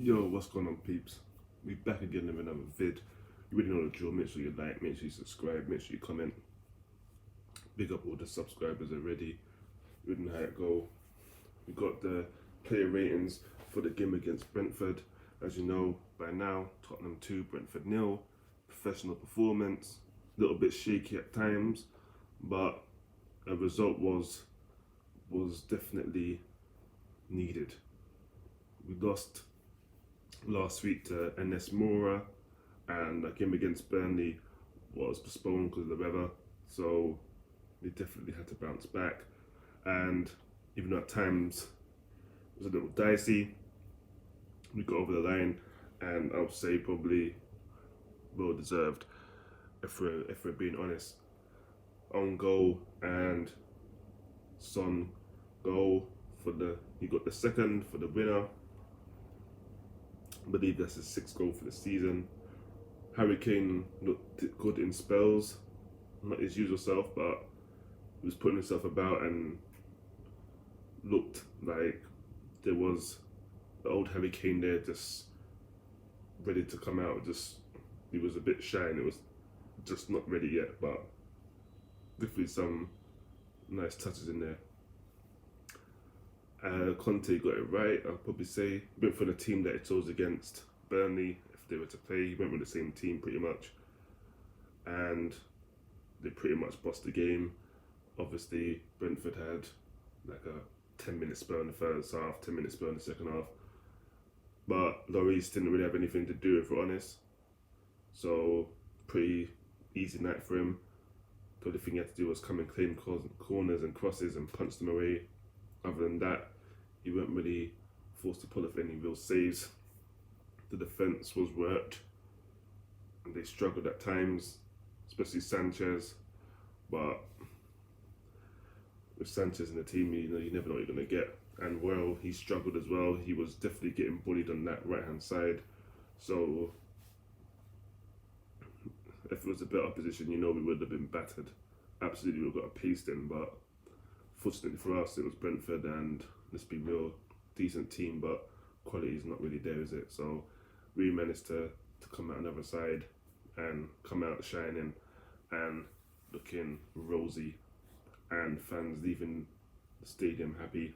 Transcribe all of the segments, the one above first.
Yo, what's going on, peeps? We back again with another vid. You already know the drill. Make sure you like, make sure you subscribe, make sure you comment. Big up all the subscribers already. You already know how it go. We got the player ratings for the game against Brentford. As you know by now, Tottenham 2, Brentford 0. Professional performance, a little bit shaky at times, but a result was definitely needed. We lost last week to NS Mora, and the game against Burnley was postponed because of the weather, so we definitely had to bounce back. And even though at times it was a little dicey, we got over the line, and I would say probably well deserved, if we're being honest. On goal and Son goal he got the second for the winner. I believe that's his sixth goal for the season. Harry Kane looked good in spells, not his usual self, but he was putting himself about and looked like there was the old Harry Kane there, just ready to come out. He was a bit shy and it was just not ready yet, but definitely some nice touches in there. Conte got it right, I'll probably say. He went for the team that he chose against Burnley. If they were to play, he went with the same team pretty much, and they pretty much bossed the game. Obviously, Brentford had like a 10-minute spell in the first half, 10-minute spell in the second half, but Lloris didn't really have anything to do, if we're honest. So, pretty easy night for him. The only thing he had to do was come and claim corners and crosses and punch them away. Other than that, he weren't really forced to pull off any real saves. The defence was worked, and they struggled at times, especially Sanchez. But with Sanchez in the team, you never know what you're going to get. And well, he struggled as well. He was definitely getting bullied on that right-hand side. So if it was a better position, we would have been battered. Absolutely, we've got a pasting, but fortunately for us, it was Brentford, and let's be real, decent team, but quality is not really there, is it? So we managed to come out another side and come out shining and looking rosy, and fans leaving the stadium happy.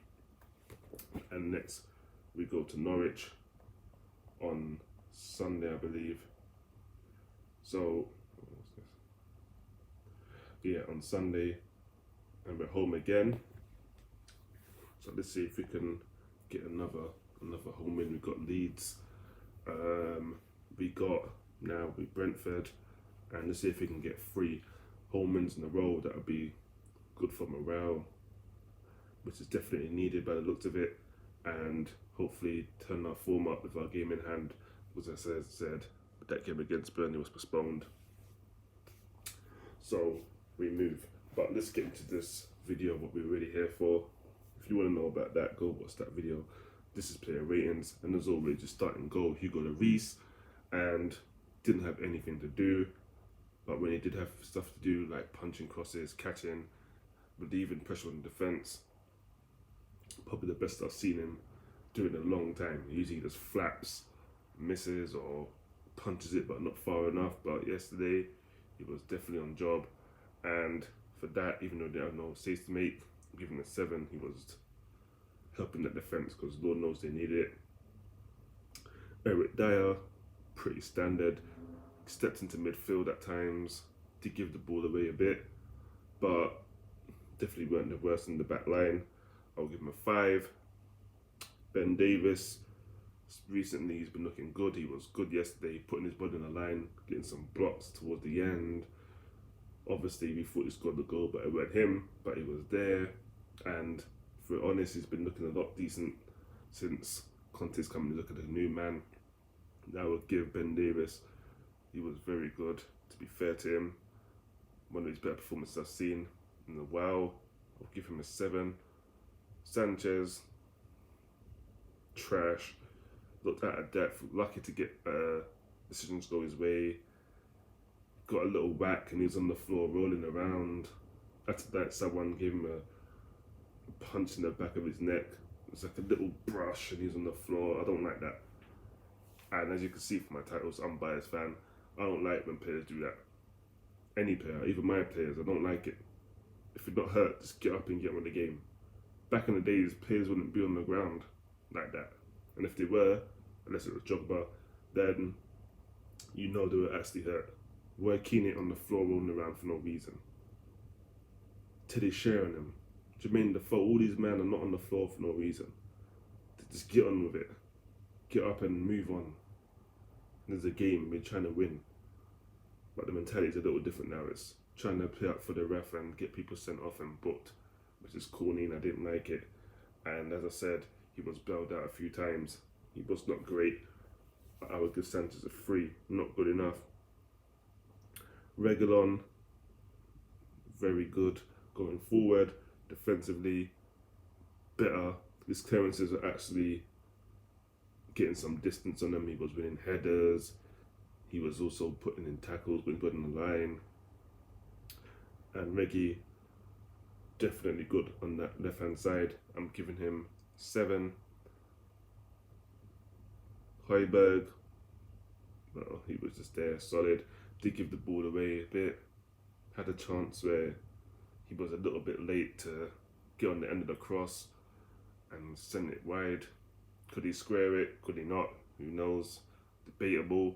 And next we go to Norwich on Sunday, I believe. So yeah, on Sunday, and we're home again. So let's see if we can get another home win. We've got Leeds, we got now with Brentford, and let's see if we can get 3 home wins in a row. That would be good for morale, which is definitely needed by the looks of it, and hopefully turn our form up with our game in hand. As I said, that game against Burnley was postponed, so we move. But let's get into this video, what we're really here for. If you want to know about that, go watch that video. This is player ratings, and as always, just starting goal, Hugo Lloris, and didn't have anything to do, but when he did have stuff to do, like punching crosses, catching, relieving pressure on the defence, probably the best I've seen him do in a long time. Usually he just flaps, misses, or punches it but not far enough, but yesterday he was definitely on job. And for that, even though there are no saves to make, I'm giving him a 7. He was helping that defence because Lord knows they need it. Dier, pretty standard. Stepped into midfield at times, did give the ball away a bit, but definitely weren't the worst in the back line. I'll give him a 5. Ben Davies, recently he's been looking good. He was good yesterday, putting his body on the line, getting some blocks towards the end. Obviously, we thought he scored the goal, but it weren't him, but he was there. And if we're honest, he's been looking a lot decent since Conte's coming to look at the new man. I would give Ben Davies, he was very good, to be fair to him. One of his better performances I've seen in a while. I'll give him a 7. Sanchez, trash. Looked out of depth, lucky to get decisions go his way. Got a little whack and he was on the floor rolling around. After that, someone gave him a punch in the back of his neck. It was like a little brush and he was on the floor. I don't like that. And as you can see from my titles, I'm a biased fan. I don't like when players do that. Any player, even my players, I don't like it. If you're not hurt, just get up and get on the game. Back in the days, players wouldn't be on the ground like that. And if they were, unless it was Jogba, then you know they were actually hurt. We're Kane on the floor rolling around for no reason. Teddy sharing them. Jermaine Defoe, all these men are not on the floor for no reason. Just get on with it. Get up and move on. There's a game, we're trying to win. But the mentality is a little different now. It's trying to play up for the ref and get people sent off and booked, which is corny and I didn't like it. And as I said, he was bailed out a few times. He was not great. I would give Sanchez a 3, not good enough. Reguilon, very good going forward. Defensively, better. His clearances are actually getting some distance on him. He was winning headers. He was also putting in tackles when he put in the line. And Reggie, definitely good on that left-hand side. I'm giving him 7. Højbjerg, well, he was just there, solid. Did give the ball away a bit. Had a chance where he was a little bit late to get on the end of the cross and send it wide. Could he square it? Could he not? Who knows? Debatable.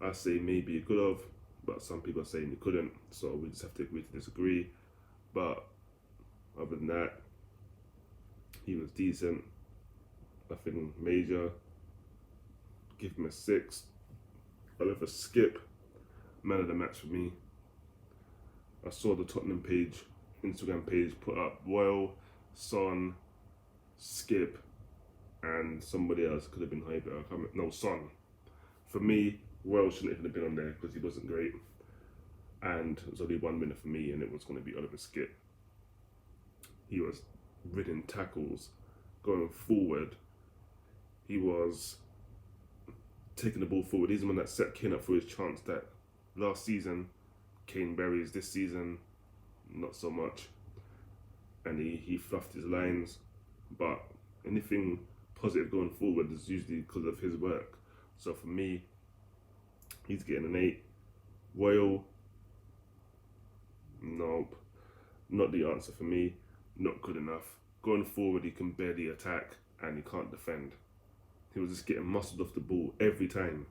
I say maybe he could have, but some people are saying he couldn't. So we just have to agree to disagree. But other than that, he was decent. Nothing major. Give him a 6. Oliver Skip, man of the match for me. I saw the Tottenham Instagram page put up Royal, Son, Skip, and somebody else. Could have been Højbjerg. No, Son. For me, Royal shouldn't even have been on there because he wasn't great. And it was only one winner for me, and it was going to be Oliver Skip. He was ridding tackles, going forward. He was taking the ball forward. He's the one that set Kane up for his chance that last season Kane buries. This season, not so much. And he fluffed his lines. But anything positive going forward is usually because of his work. So for me, he's getting an 8. Royal, nope. Not the answer for me. Not good enough. Going forward, he can barely attack and he can't defend. He was just getting muscled off the ball every time,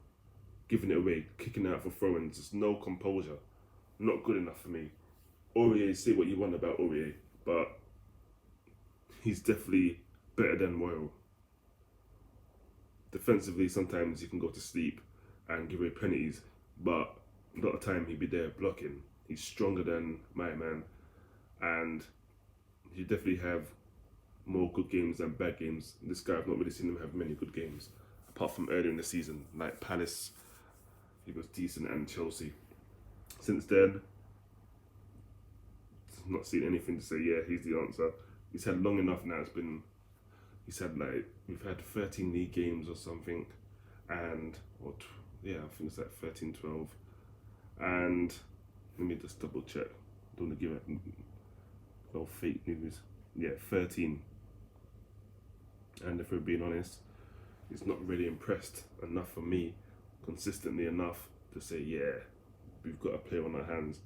giving it away, kicking it out for throw-ins, just no composure. Not good enough for me. Aurier, say what you want about Aurier, but he's definitely better than Royal. Defensively, sometimes he can go to sleep and give away penalties, but a lot of time he'd be there blocking. He's stronger than my man, and he definitely have more good games than bad games. This guy, I've not really seen him have many good games, apart from earlier in the season, like Palace, he was decent, and Chelsea. Since then, I've not seen anything to say, yeah, he's the answer. He's had long enough now, we've had 13 league games or something, and, I think it's like 13, 12, and let me just double check, don't want to give it no fake news. Yeah, 13. And if we're being honest, he's not really impressed enough for me, consistently enough to say, yeah, we've got a player on our hands.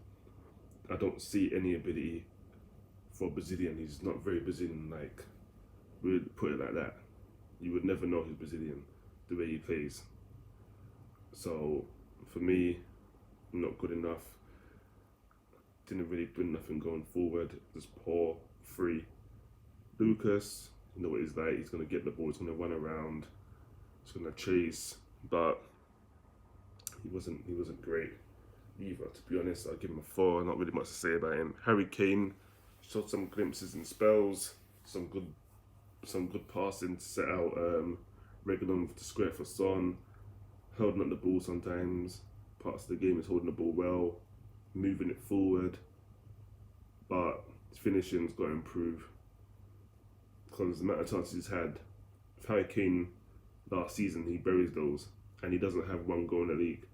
I don't see any ability for Brazilian. He's not very Brazilian, like, we'd put it like that. You would never know he's Brazilian, the way he plays. So, for me, not good enough. Didn't really bring nothing going forward, just poor, 3. Lucas, you know what he's like, he's going to get the ball, he's going to run around, he's going to chase, but he wasn't great either, to be honest. I'll give him a 4, not really much to say about him. Harry Kane showed some glimpses in spells, some good passing to set out Reguilon to square for Son, holding up the ball sometimes, parts of the game is holding the ball well, moving it forward, but his finishing's got to improve. Because the amount of chances he's had, if Harry Kane last season, he buries those, and he doesn't have 1 goal in the league.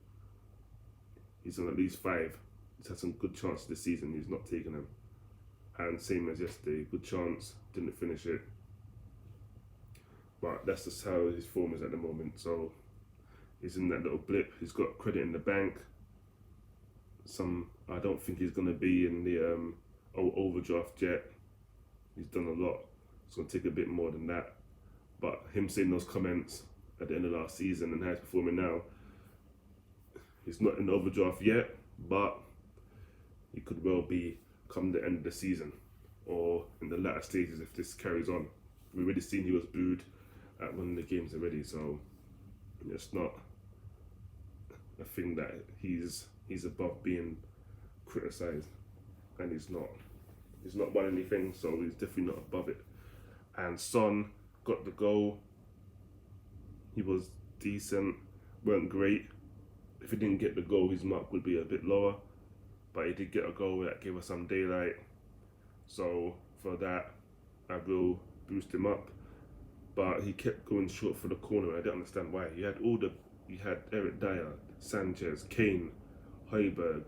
He's on at least 5. He's had some good chances this season, he's not taken them. And same as yesterday, good chance, didn't finish it. But that's just how his form is at the moment, so He's in that little blip. He's got credit in the bank. I don't think he's gonna be in the overdraft yet. He's done a lot. It's gonna take a bit more than that. But him saying those comments at the end of last season and how he's performing now, he's not in the overdraft yet, but he could well be come the end of the season or in the latter stages if this carries on. We've already seen he was booed at one of the games already, so it's not a thing that he's above being criticised, and he's not won anything, so he's definitely not above it. And Son got the goal. He was decent, weren't great. If he didn't get the goal, his mark would be a bit lower, but he did get a goal that gave us some daylight, so for that I will boost him up. But he kept going short for the corner. I don't understand why. You had Eric Dier, Sanchez, Kane, Højbjerg,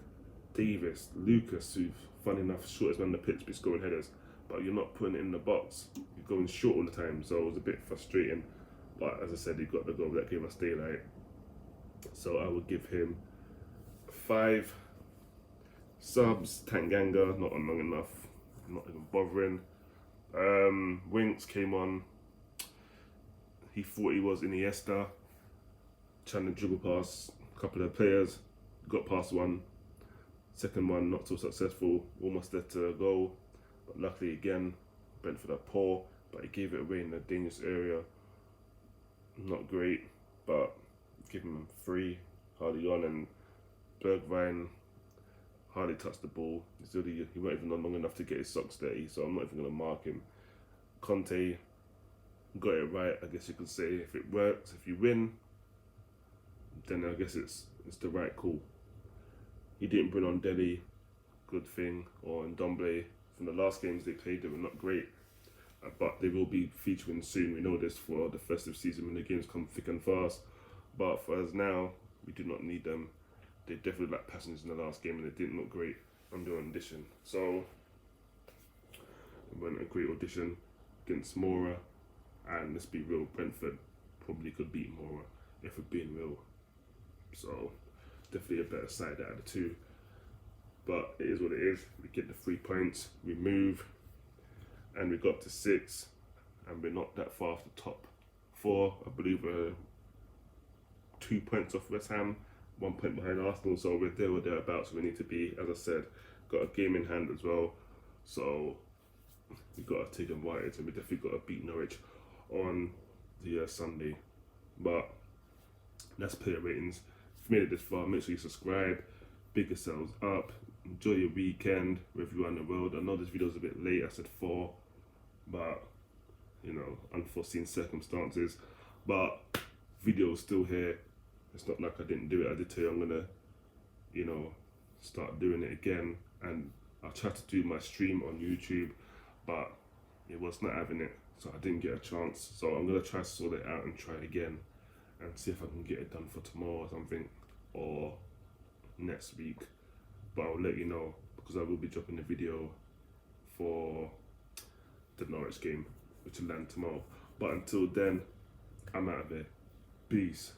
Davis, Lucas, who, funny enough, shortest man on the pitch, but scoring headers. But you're not putting it in the box. You're going short all the time, so it was a bit frustrating. But as I said, he got the goal that gave us daylight. So I would give him 5 subs. Tanganga, not on long enough. Not even bothering. Winks came on. He thought he was Iniesta, trying to dribble past a couple of players. Got past one. Second one, not so successful. Almost led to a goal. But luckily, again, Brentford are poor. But he gave it away in a dangerous area. Not great, but give him 3. Hardly on, and Bergwijn hardly touched the ball. He weren't even on long enough to get his socks dirty, so I'm not even going to mark him. Conte got it right, I guess you could say. If it works, if you win, then I guess it's the right call. He didn't bring on Delhi, good thing, or Ndombele. From the last games they played, they were not great, but they will be featuring soon. We know this for the festive season when the games come thick and fast. But for us now, we do not need them. They definitely lacked passengers in the last game and they didn't look great on their audition. So it went a great audition against Mora, and let's be real, Brentford probably could beat Mora if we're being real. So definitely a better side out of the two. But it is what it is. We get the 3 points, we move, and we got to 6, and we're not that far off the top 4. I believe we're 2 points off West Ham, 1 point behind Arsenal, so we're there or thereabouts. We need to be, as I said, got a game in hand as well, so we've got to take advantage, and we definitely got to beat Norwich on the Sunday. But that's player ratings. If you made it this far, make sure you subscribe, big yourselves up, enjoy your weekend wherever you are in the world. I know this video is a bit late, I said 4, but you know, unforeseen circumstances, but video is still here. It's not like I didn't do it. I did tell you I'm gonna, you know, start doing it again, and I'll try to do my stream on YouTube, but it was not having it, so I didn't get a chance. So I'm gonna try to sort it out and try it again and see if I can get it done for tomorrow or something, or next week. But I'll let you know, because I will be dropping a video for the Norwich game, which will land tomorrow. But until then, I'm out of here. Peace.